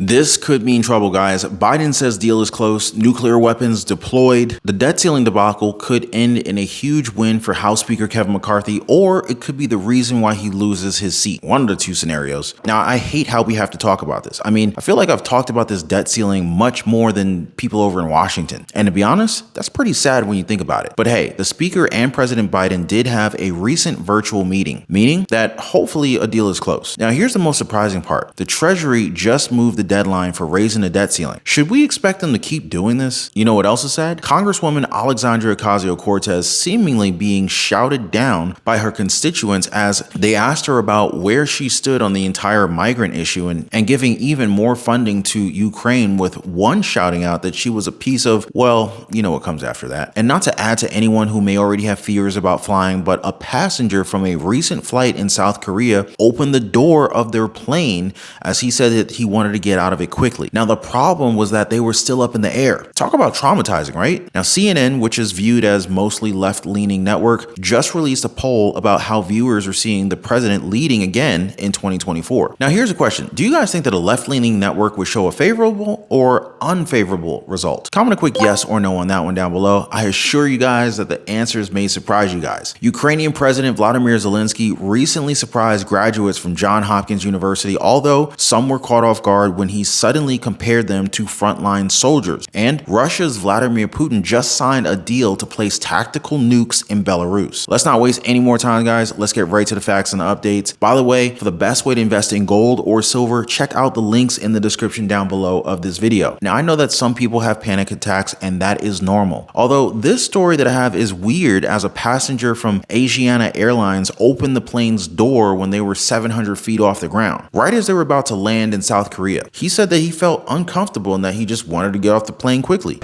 This could mean trouble, guys. Biden says deal is close, nuclear weapons deployed. The debt ceiling debacle could end in a huge win for House Speaker Kevin McCarthy, or it could be the reason why he loses his seat. One of the two scenarios. Now, I hate how we have to talk about this. I mean, I feel like I've talked about this debt ceiling much more than people over in Washington. And to be honest, that's pretty sad when you think about it. But hey, the Speaker and President Biden did have a recent virtual meeting, meaning that hopefully a deal is close. Now, here's the most surprising part. The Treasury just moved the deadline for raising the debt ceiling. Should we expect them to keep doing this? You know what else is sad? Congresswoman Alexandria Ocasio-Cortez seemingly being shouted down by her constituents as they asked her about where she stood on the entire migrant issue and giving even more funding to Ukraine, with one shouting out that she was a piece of, well, you know what comes after that. And not to add to anyone who may already have fears about flying, but a passenger from a recent flight in South Korea opened the door of their plane as he said that he wanted to get out of it quickly. Now, the problem was that they were still up in the air. Talk about traumatizing, right? Now, CNN, which is viewed as mostly left-leaning network, just released a poll about how viewers are seeing the president leading again in 2024. Now, here's a question. Do you guys think that a left-leaning network would show a favorable or unfavorable result? Comment a quick yes or no on that one down below. I assure you guys that the answers may surprise you guys. Ukrainian President Vladimir Zelensky recently surprised graduates from Johns Hopkins University, although some were caught off guard when he suddenly compared them to frontline soldiers. And Russia's Vladimir Putin just signed a deal to place tactical nukes in Belarus. Let's not waste any more time, guys. Let's get right to the facts and the updates. By the way, for the best way to invest in gold or silver, check out the links in the description down below of this video. Now, I know that some people have panic attacks, and that is normal. Although this story that I have is weird, as a passenger from Asiana Airlines opened the plane's door when they were 700 feet off the ground, right as they were about to land in South Korea. He said that he felt uncomfortable and that he just wanted to get off the plane quickly.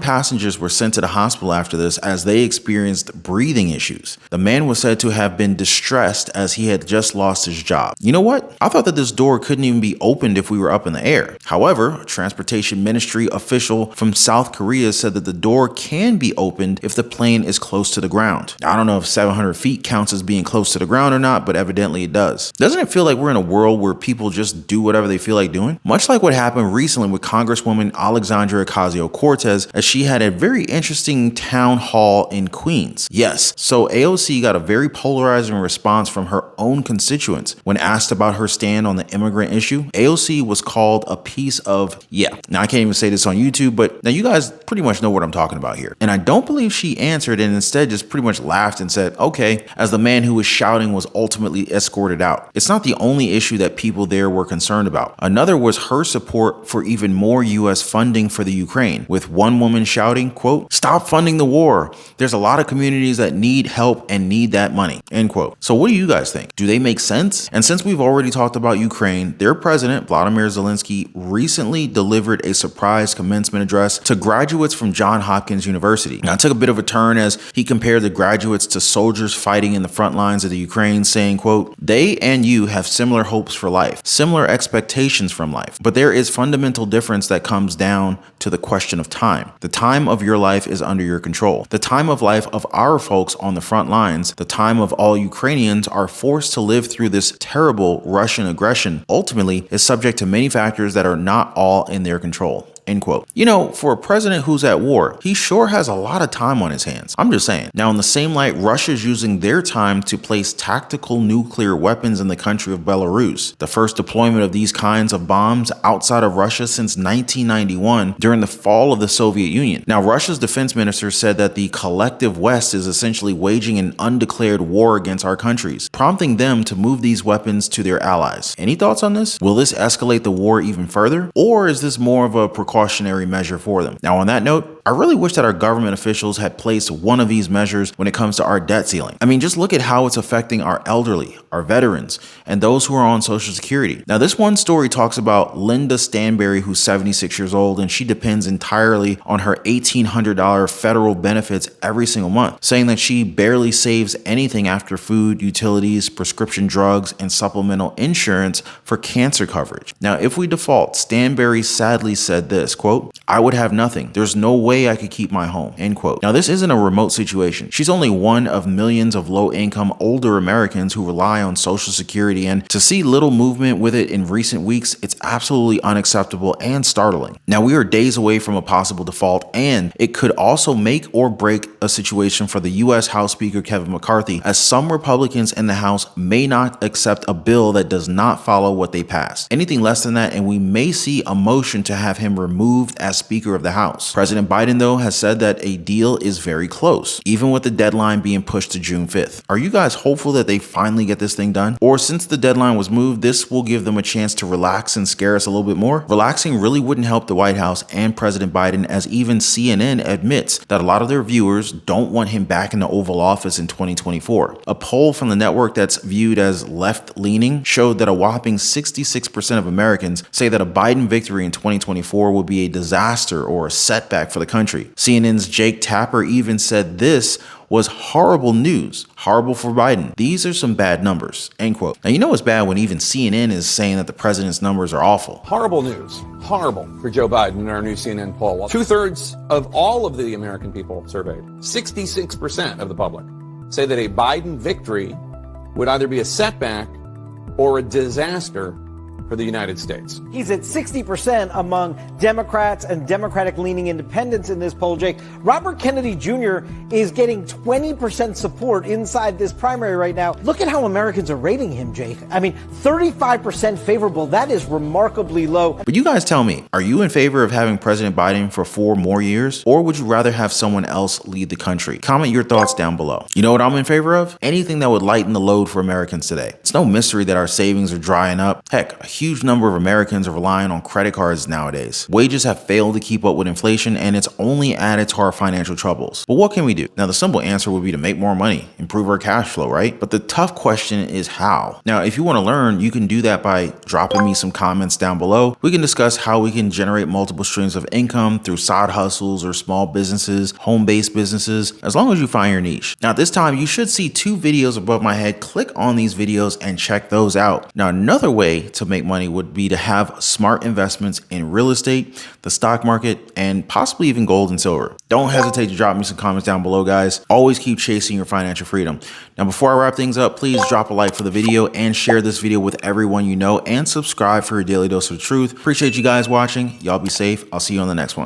Passengers were sent to the hospital after this as they experienced breathing issues. The man was said to have been distressed as he had just lost his job. You know what? I thought that this door couldn't even be opened if we were up in the air. However, a transportation ministry official from South Korea said that the door can be opened if the plane is close to the ground. I don't know if 700 feet counts as being close to the ground or not, but evidently it does. Doesn't it feel like we're in a world where people just do whatever they feel like doing? Much like what happened recently with Congresswoman Alexandria Ocasio-Cortez, as she had a very interesting town hall in Queens. Yes, so AOC got a very polarizing response from her own constituents. When asked about her stand on the immigrant issue, AOC was called a piece of, yeah. Now, I can't even say this on YouTube, but now you guys pretty much know what I'm talking about here. And I don't believe she answered, and instead just pretty much laughed and said, okay, as the man who was shouting was ultimately escorted out. It's not the only issue that people there were concerned about. Another was her support for even more U.S. funding for the Ukraine, with one woman shouting, quote, "Stop funding the war. There's a lot of communities that need help and need that money," end quote. So what do you guys think? Do they make sense? And since we've already talked about Ukraine, their president, Vladimir Zelensky, recently delivered a surprise commencement address to graduates from Johns Hopkins University. Now, it took a bit of a turn as he compared the graduates to soldiers fighting in the front lines of the Ukraine, saying, quote, "They and you have similar hopes for life, similar expectations from life, but there is fundamental difference that comes down to the question of time. The time of your life is under your control. The time of life of our folks on the front lines, the time of all Ukrainians are forced to live through this terrible Russian aggression, ultimately is subject to many factors that are not all in their control." End quote. You know, for a president who's at war, he sure has a lot of time on his hands. I'm just saying. Now, in the same light, Russia's using their time to place tactical nuclear weapons in the country of Belarus, the first deployment of these kinds of bombs outside of Russia since 1991 during the fall of the Soviet Union. Now, Russia's defense minister said that the collective West is essentially waging an undeclared war against our countries, prompting them to move these weapons to their allies. Any thoughts on this? Will this escalate the war even further? Or is this more of a precautionary measure for them? Now, on that note, I really wish that our government officials had placed one of these measures when it comes to our debt ceiling. I mean, just look at how it's affecting our elderly, our veterans, and those who are on Social Security. Now, this one story talks about Linda Stanberry, who's 76 years old, and she depends entirely on her $1,800 federal benefits every single month, saying that she barely saves anything after food, utilities, prescription drugs, and supplemental insurance for cancer coverage. Now, if we default, Stanberry sadly said this, quote, "I would have nothing. There's no way I could keep my home," end quote. Now, this isn't a remote situation. She's only one of millions of low-income older Americans who rely on Social Security, and to see little movement with it in recent weeks, it's absolutely unacceptable and startling. Now, we are days away from a possible default, and it could also make or break a situation for the U.S. House Speaker Kevin McCarthy, as some Republicans in the House may not accept a bill that does not follow what they passed. Anything less than that, and we may see a motion to have him removed as Speaker of the House. President Biden, though, has said that a deal is very close, even with the deadline being pushed to June 5th. Are you guys hopeful that they finally get this thing done? Or since the deadline was moved, this will give them a chance to relax and scare us a little bit more? Relaxing really wouldn't help the White House and President Biden, as even CNN admits that a lot of their viewers don't want him back in the Oval Office in 2024. A poll from the network that's viewed as left-leaning showed that a whopping 66% of Americans say that a Biden victory in 2024 will be a disaster or a setback for the country. CNN's Jake Tapper even said this was horrible news, horrible for Biden. These are some bad numbers, end quote. Now, you know it's bad when even CNN is saying that the president's numbers are awful. Horrible news, horrible for Joe Biden in our new CNN poll. 2/3 of all of the American people surveyed, 66% of the public, say that a Biden victory would either be a setback or a disaster for the United States. He's at 60% among Democrats and Democratic-leaning independents in this poll, Jake. Robert Kennedy Jr. is getting 20% support inside this primary right now. Look at how Americans are rating him, Jake. I mean, 35% favorable. That is remarkably low. But you guys tell me, are you in favor of having President Biden for 4 more years? Or would you rather have someone else lead the country? Comment your thoughts down below. You know what I'm in favor of? Anything that would lighten the load for Americans today. It's no mystery that our savings are drying up. Heck, a huge number of Americans are relying on credit cards nowadays. Wages have failed to keep up with inflation, and it's only added to our financial troubles. But what can we do? Now, the simple answer would be to make more money, improve our cash flow, right? But the tough question is how. Now, if you want to learn, you can do that by dropping me some comments down below. We can discuss how we can generate multiple streams of income through side hustles or small businesses, home-based businesses, as long as you find your niche. Now, at this time, you should see 2 videos above my head. Click on these videos and check those out. Now, another way to make money would be to have smart investments in real estate, the stock market, and possibly even gold and silver. Don't hesitate to drop me some comments down below, guys. Always keep chasing your financial freedom. Now, before I wrap things up, please drop a like for the video and share this video with everyone you know, and subscribe for your daily dose of truth. Appreciate you guys watching. Y'all be safe. I'll see you on the next one.